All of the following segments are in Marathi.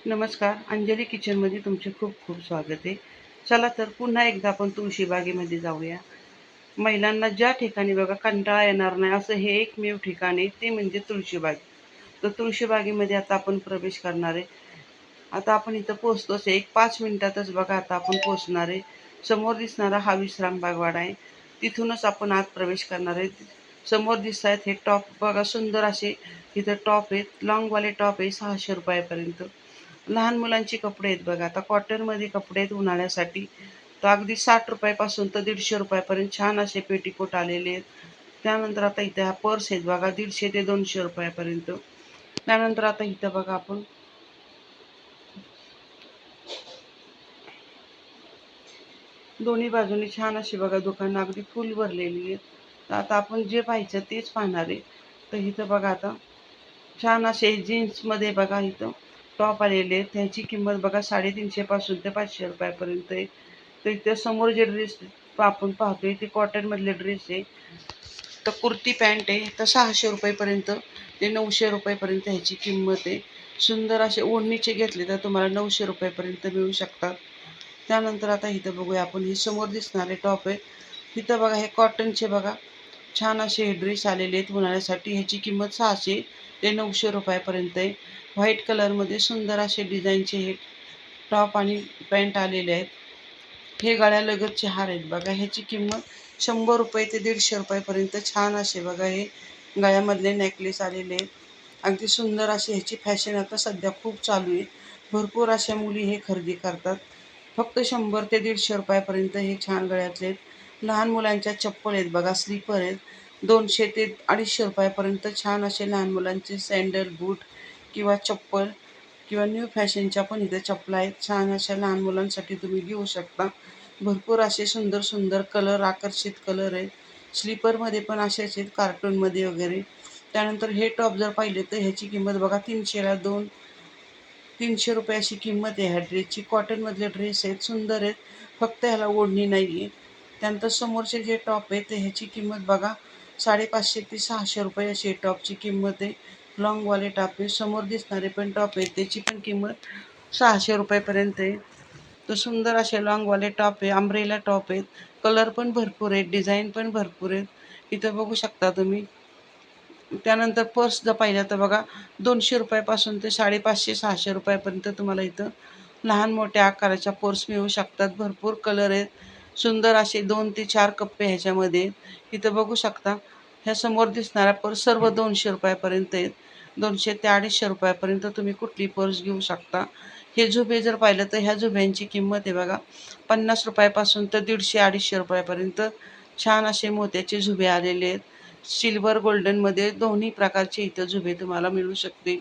नमस्कार. अंजली किचनमध्ये तुमचे खूप खूप स्वागत आहे. चला तर पुन्हा एकदा आपण तुळशीबागेमध्ये जाऊया. महिलांना ज्या ठिकाणी बघा कंटाळा येणार नाही असं हे एकमेव ठिकाण आहे, ते म्हणजे तुळशीबाग. तर तुळशीबागेमध्ये आता आपण प्रवेश करणार आहे. आता आपण इथं पोहोचतोच आहे. एक 5 मिनिटातच बघा आता आपण पोहोचणार आहे. समोर दिसणारा हा विश्राम बागवाडा आहे. तिथूनच आपण आत प्रवेश करणार आहे. समोर दिसत हे टॉप बघा, सुंदर असे इथं टॉप आहेत. लॉंगवाले टॉप आहे 600 रुपयापर्यंत. लहान मुलांचे कपडे आहेत बघा. आता कॉटनमध्ये कपडे आहेत उन्हाळ्यासाठी. तर अगदी 60 रुपयापासून तर 150 रुपयापर्यंत छान असे पेटीकोट आलेले आहेत. त्यानंतर आता इथे हा पर्स आहेत बघा, 150 ते 200 रुपयापर्यंत. त्यानंतर आता इथं बघा आपण दोन्ही बाजूनी छान अशी बघा दुकानं अगदी फुल भरलेली आहेत. तर आता आपण जे पाहायचं तेच पाहणार आहे. तर इथं बघा आता छान असे जीन्समध्ये बघा इथं टॉप आलेले आहेत. त्याची किंमत बघा 350 पासून ते 500 रुपयापर्यंत आहे. तर इथे समोर जे ड्रेस आपण पाहतोय ते कॉटनमधले ड्रेस आहे. तर कुर्ती पॅन्ट आहे तर 600 रुपयेपर्यंत ते 900 रुपयेपर्यंत ह्याची किंमत आहे. सुंदर असे ओढणीचे घेतले तर तुम्हाला 900 रुपयेपर्यंत मिळू शकतात. त्यानंतर आता इथं बघूया आपण, हे समोर दिसणारे टॉप आहे. इथं बघा हे कॉटनचे बघा छान असे हे ड्रेस आलेले आहेत उन्हाळ्यासाठी. ह्याची किंमत 600 ते 900 रुपयापर्यंत आहे. व्हाईट कलरमध्ये सुंदर असे डिझाईनचे हे टॉप आणि पॅन्ट आलेले आहेत. हे गळ्यालगतचे हार आहेत बघा. ह्याची किंमत 100 रुपये ते 150 रुपयापर्यंत छान असे बघा हे गळ्यामधले नेकलेस आलेले आहेत. अगदी सुंदर अशी ह्याची फॅशन आता सध्या खूप चालू आहे. भरपूर अशा मुली हे खरेदी करतात. फक्त 100 ते 150 रुपयापर्यंत हे छान गळ्यातले आहेत. लहान मुलांच्या चप्पल आहेत बघा, स्लीपर आहेत. 200 ते 250 रुपयापर्यंत छान असे लहान मुलांचे सँडल, बूट किंवा चप्पल किंवा न्यू फॅशनच्या पण इथे चपला आहेत. छान अशा लहान मुलांसाठी तुम्ही घेऊ शकता. भरपूर असे सुंदर सुंदर कलर, आकर्षित कलर आहेत. स्लीपरमध्ये पण असेच आहेत कार्टूनमध्ये वगैरे. त्यानंतर हे टॉप जर पाहिले तर ह्याची किंमत बघा 300ला 2, 300 रुपये अशी किंमत आहे ह्या ड्रेसची. कॉटनमधले ड्रेस आहेत, सुंदर आहेत. फक्त ह्याला ओढणी नाही आहे. त्यानंतर समोरचे जे टॉप आहे तर ह्याची किंमत बघा 550 ते 600 रुपये अशी टॉपची किंमत आहे. लॉंगवाले टॉप आहे. समोर दिसणारे पण टॉप आहे त्याची पण किंमत 600 रुपयेपर्यंत आहे. तर सुंदर असे लॉंगवाले टॉप आहे, अंब्रेला टॉप आहेत. कलर पण भरपूर आहेत, डिझाईन पण भरपूर आहेत. इथं बघू शकता तुम्ही. त्यानंतर पर्स जर पाहिलं तर बघा 200 रुपयापासून ते 550-600 रुपयापर्यंत तुम्हाला इथं लहान मोठ्या आकाराच्या पर्स मिळू शकतात. भरपूर कलर आहेत. सुंदर असे 2 ते 4 कप्पे ह्याच्यामध्ये. इथं बघू शकता. ह्या समोर दिसणारा पर्स सर्व 200 रुपयापर्यंत आहेत. 200 ते 250 रुपयापर्यंत तुम्ही कुठली पर्स घेऊ शकता. हे झुबे जर पाहिलं तर ह्या झुब्यांची किंमत आहे बघा 50 रुपयापासून तर 150-250 रुपयापर्यंत छान असे मोत्याचे झुबे आलेले आहेत. सिल्वर गोल्डनमध्ये दोन्ही प्रकारचे इथं झुबे तुम्हाला मिळू शकतील.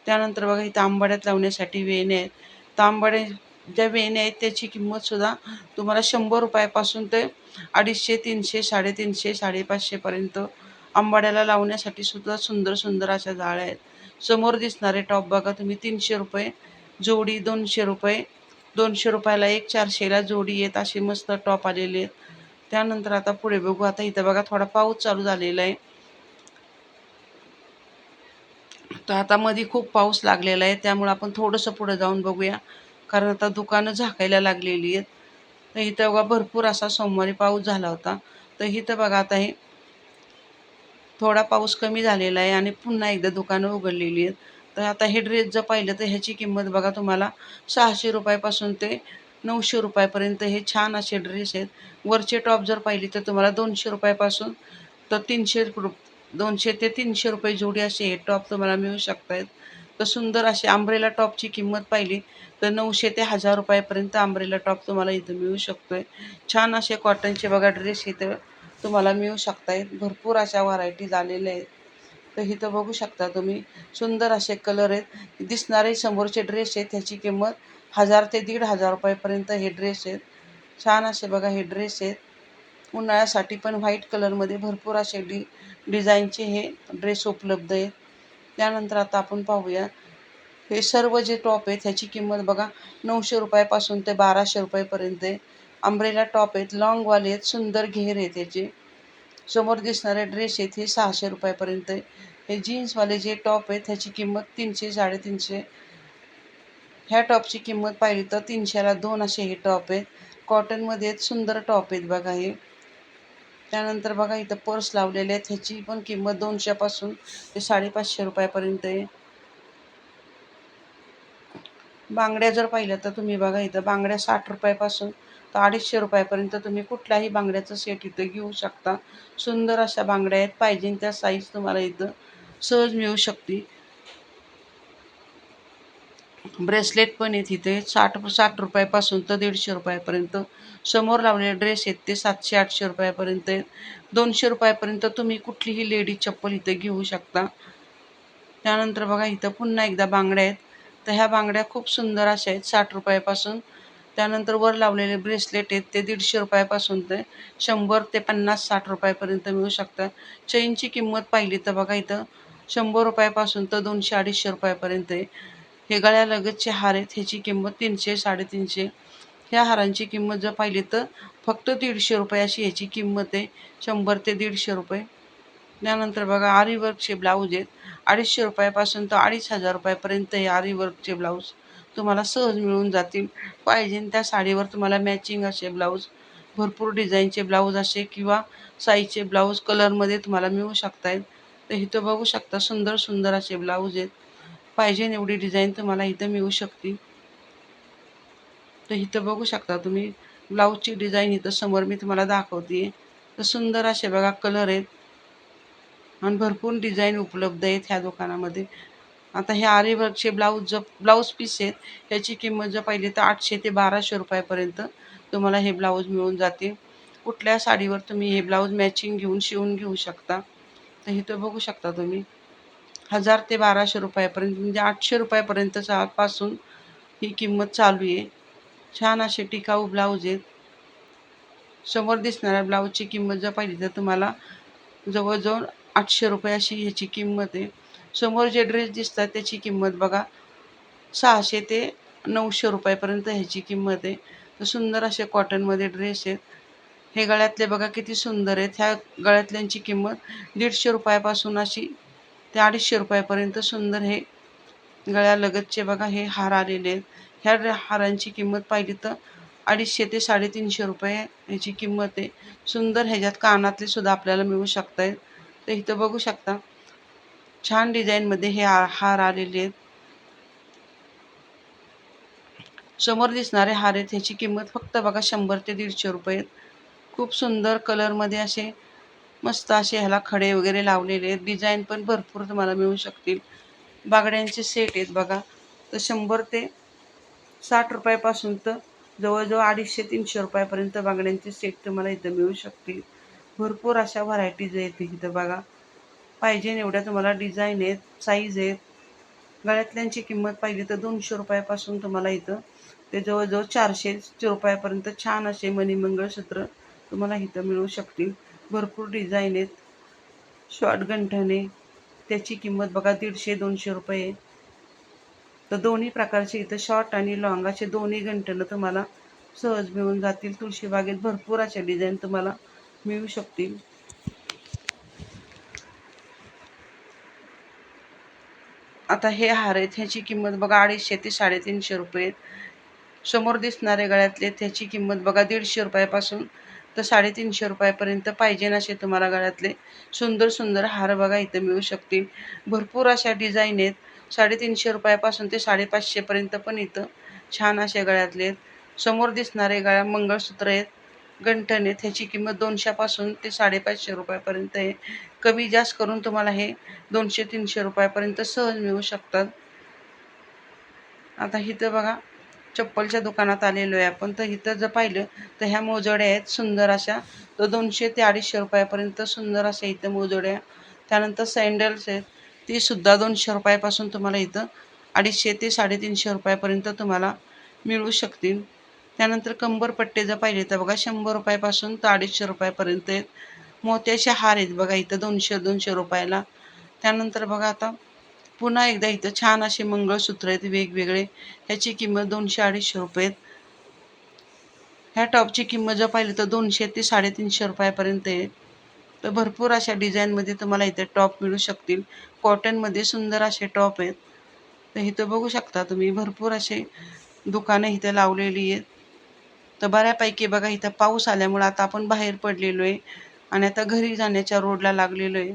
त्यानंतर बघा इथं आंबाड्यात लावण्यासाठी वेण्या आहेत. तर आंबाड्या ज्या वेण्या आहेत त्याची किंमतसुद्धा तुम्हाला 100 रुपयापासून ते 250, 300, 350, 550 पर्यंत आंबाड्याला लावण्यासाठी सुद्धा सुंदर सुंदर अशा जाळ्या आहेत. समोर दिसणारे टॉप बघा तुम्ही 300 रुपये जोडी, 200 रुपये, 200 रुपयाला एक, 400ला जोडी आहेत. असे मस्त टॉप आलेले आहेत. त्यानंतर आता पुढे बघू. आता इथं बघा थोडा पाऊस चालू झालेला आहे. तर आता मध्ये खूप पाऊस लागलेला आहे, त्यामुळे आपण थोडंसं पुढे जाऊन बघूया. कारण आता दुकानं झाकायला लागलेली आहेत. तर इथं बघा भरपूर असा सोमवारी पाऊस झाला होता. तर इथं बघा आता हे थोडा पाऊस कमी झालेला आहे आणि पुन्हा एकदा दुकानं उघडलेली आहेत. तर आता हे ड्रेस जर पाहिलं तर ह्याची किंमत बघा तुम्हाला 600 रुपयापासून ते 900 रुपयापर्यंत हे छान असे ड्रेस आहेत. वरचे टॉप जर पाहिली तर तुम्हाला 200 रुपयापासून तर 200 ते 300 रुपये जोडी असे हे टॉप तुम्हाला मिळू शकतात. तर सुंदर असे अंब्रेला टॉपची किंमत पाहिली तर 900 ते 1000 रुपयापर्यंत अंब्रेला टॉप तुम्हाला इथं मिळू शकतोय. छान असे कॉटनचे बघा ड्रेस इथं तुम्हाला मिळू शकतायत. भरपूर अशा व्हरायटीज आलेल्या आहेत. तर इथं बघू शकता तुम्ही सुंदर असे कलर आहेत. दिसणारे समोरचे ड्रेस आहेत ह्याची किंमत 1000 ते 1500 रुपयापर्यंत हे ड्रेस आहेत. छान असे बघा हे ड्रेस आहेत. उन्हाळ्यासाठी पण व्हाईट कलरमध्ये भरपूर असे डिझाईनचे हे ड्रेस उपलब्ध आहेत. त्यानंतर आता आपण पाहूया. हे सर्व जे टॉप आहेत ह्याची किंमत बघा 900 रुपयापासून ते 1200 रुपयेपर्यंत आहे. अंब्रेला टॉप आहेत, लॉंगवाले आहेत, सुंदर घेर आहेत त्याचे. समोर दिसणारे ड्रेस आहेत हे 600 रुपयापर्यंत आहे. हे जीन्सवाले जे टॉप आहेत ह्याची किंमत 300, 350 ह्या टॉपची किंमत पाहिली तर 300ला 2 असे हे टॉप आहेत. कॉटनमध्ये आहेत, सुंदर टॉप आहेत बघा हे. त्यानंतर बघा इथं पर्स लावलेले आहेत. ह्याची पण किंमत 200 पासून ते 550 रुपयापर्यंत आहे. बांगड्या जर पाहिल्या तर तुम्ही बघा इथं बांगड्या 60 रुपयापासून तर 250 रुपयापर्यंत तुम्ही कुठल्याही बांगड्याचं सेट इथं घेऊ शकता. सुंदर अशा बांगड्या आहेत. पाहिजे त्या साईज तुम्हाला इथं सहज मिळू शकते. ब्रेसलेट पण आहेत इथे 60 रुपयापासून तर 150 रुपयापर्यंत. समोर लावलेले ड्रेस आहेत ते 700-800 रुपयापर्यंत आहेत. 200 रुपयापर्यंत तुम्ही कुठलीही लेडीज चप्पल इथे घेऊ शकता. त्यानंतर बघा इथं पुन्हा एकदा बांगड्या आहेत. तर ह्या बांगड्या खूप सुंदर अशा आहेत 60 रुपयापासून. त्यानंतर वर लावलेले ब्रेसलेट आहेत ते 150 रुपयापासून ते 100 ते 50-60 रुपयापर्यंत मिळू शकतात. चेनची किंमत पाहिली तर बघा इथं 100 रुपयापासून तर 200-250 रुपयापर्यंत आहे. हे गळ्यालगतचे हार आहेत. ह्याची किंमत 300-350. ह्या हारांची किंमत जर पाहिली तर फक्त 150 रुपये अशी ह्याची किंमत आहे. 100 ते 150 रुपये. त्यानंतर बघा आरी वर्कचे ब्लाऊज आहेत. 250 रुपयापासून तर 2500 रुपयापर्यंत हे आरी वर्कचे ब्लाऊज तुम्हाला सहज मिळून जातील. पाहिजे त्या साडीवर तुम्हाला मॅचिंग असे ब्लाऊज, भरपूर डिझाईनचे ब्लाऊज असे किंवा साईजचे ब्लाऊज कलरमध्ये तुम्हाला मिळू शकतात. तर इथं बघू शकता सुंदर सुंदर असे ब्लाऊज आहेत. पाहिजे एवढी डिझाईन तुम्हाला इथं मिळू शकते. तर इथं बघू शकता तुम्ही ब्लाऊजची डिझाईन इथं समोर मी तुम्हाला दाखवते. तर सुंदर असे बघा कलर आहेत आणि भरपूर डिझाईन उपलब्ध आहेत ह्या दुकानामध्ये. आता हे आरी वर्कचे ब्लाऊज पीस आहेत. ह्याची किंमत जर पाहिली तर 800 ते 1200 रुपयापर्यंत तुम्हाला हे ब्लाऊज मिळून जाते. कुठल्या साडीवर तुम्ही हे ब्लाऊज मॅचिंग घेऊन शिवून घेऊ शकता. तर इथं बघू शकता तुम्ही 1000 ते 1200 रुपयापर्यंत म्हणजे 800 रुपयापर्यंतच्या पासून ही किंमत चालू आहे. छान असे टिकाऊ ब्लाऊज आहेत. समोर दिसणाऱ्या ब्लाऊजची किंमत जर पाहिली तर तुम्हाला जवळजवळ 800 रुपये अशी ह्याची किंमत आहे. समोर जे ड्रेस दिसतात त्याची किंमत बघा 600 ते 900 रुपयापर्यंत ह्याची किंमत आहे. तर सुंदर असे कॉटनमध्ये ड्रेस आहेत. हे गळ्यातले बघा किती सुंदर आहेत. ह्या गळ्यातल्यांची किंमत 150 रुपयापासून अशी ते 250 रुपयापर्यंत सुंदर हे गळ्यालगतचे बघा हे हार आलेले आहेत. ह्या हारांची किंमत पाहिली तर 250 ते 350 रुपये ह्याची किंमत आहे. सुंदर ह्याच्यात कानातले सुद्धा आपल्याला मिळू शकतात. तर इथं बघू शकता छान डिझाईनमध्ये हे हार आलेले आहेत. समोर दिसणारे हार आहेत ह्याची किंमत फक्त बघा 100 ते 150 रुपये आहेत. खूप सुंदर कलरमध्ये असे मस्त असे ह्याला खडे वगैरे लावलेले आहेत. डिझाईन पण भरपूर तुम्हाला मिळू शकतील. बांगड्यांचे सेट आहेत बघा तर 100 ते 60 रुपयापासून तर जवळजवळ 250-300 रुपयापर्यंत बांगड्यांचे सेट तुम्हाला इथं मिळू शकतील. भरपूर अशा व्हरायटीज आहेत इथं बघा. पाहिजे एवढ्या तुम्हाला डिझाईन आहेत, साईज आहेत. गळ्यातल्यांची किंमत पाहिली तर 200 रुपयापासून तुम्हाला इथं ते जवळजवळ 400 रुपयापर्यंत छान असे मणी मंगळसूत्र तुम्हाला इथं मिळू शकतील. भरपूर डिझाईन आहेत. शॉर्ट गंठणे त्याची किंमत बघा 150-200 रुपये. तर दोन्ही प्रकारचे इथं शॉर्ट आणि लॉंग असे दोन्ही गंठणं तुम्हाला सहज मिळून जातील. तुळशीबागेत भरपूर अशा डिझाईन तुम्हाला मिळू शकतील. आता हे हार आहेत ह्याची किंमत बघा 250 ते 350 रुपये. समोर दिसणारे गळ्यातले त्याची किंमत बघा 150 रुपयापासून तर 350 रुपयापर्यंत पाहिजे असे तुम्हाला गळ्यातले सुंदर सुंदर हार बघा इथं मिळू शकतील. भरपूर अशा डिझाईन आहेत. 350 रुपयापासून ते 550 पर्यंत पण इथं छान असे गळ्यातले आहेत. समोर दिसणारे मंगळसूत्र आहेत, गंठण आहेत. ह्याची किंमत 200 पासून ते 550 रुपयापर्यंत आहे. कमी जास्त करून तुम्हाला हे 200-300 रुपयापर्यंत सहज मिळू शकतात. आता इथं बघा चप्पलच्या दुकानात आलेलो आहे आपण. तर इथं जर पाहिलं तर ह्या मोजड्या आहेत सुंदर अशा. तर 200 ते 250 रुपयापर्यंत सुंदर अशा इथं मोजड्या. त्यानंतर सँडल्स आहेत ती सुद्धा 200 रुपयापासून तुम्हाला इथं 250 ते 350 रुपयापर्यंत तुम्हाला मिळू शकतील. त्यानंतर कंबरपट्टे जर पाहिले तर बघा 100 रुपयापासून तर 250 रुपयापर्यंत आहेत. मोत्याचे हार आहेत बघा इथं 200 रुपयाला. त्यानंतर बघा आता पुन्हा एकदा इथं छान असे मंगळसूत्र आहेत वेगवेगळे. ह्याची किंमत 200-250 रुपये आहेत. ह्या टॉपची किंमत जर पाहिली तर 200 ते 350 रुपयापर्यंत आहे. तर भरपूर अशा डिझाईनमध्ये तुम्हाला इथे टॉप मिळू शकतील. कॉटनमध्ये सुंदर असे टॉप आहेत. तर इथं बघू शकता तुम्ही भरपूर असे दुकानं इथे लावलेली आहेत. तर बऱ्यापैकी बघा इथं पाऊस आल्यामुळे आता आपण बाहेर पडलेलो आहे आणि आता घरी जाण्याच्या रोडला लागलेलो आहे.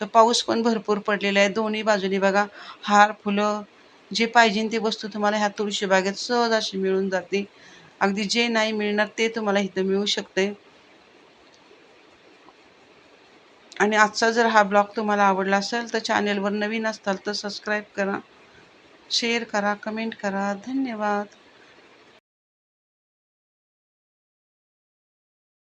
तर पाऊस पण भरपूर पडलेला आहे. दोन्ही बाजूनी बघा हार, फुलं जे पाहिजे ती वस्तू तुम्हाला ह्या तुळशीबागेत सहज अशी मिळून जाते. अगदी जे नाही मिळणार ते तुम्हाला इथं मिळू शकते. आणि आजचा जर हा ब्लॉग तुम्हाला आवडला असेल तर चॅनेलवर नवीन असाल तर सबस्क्राईब करा, शेअर करा, कमेंट करा. धन्यवाद.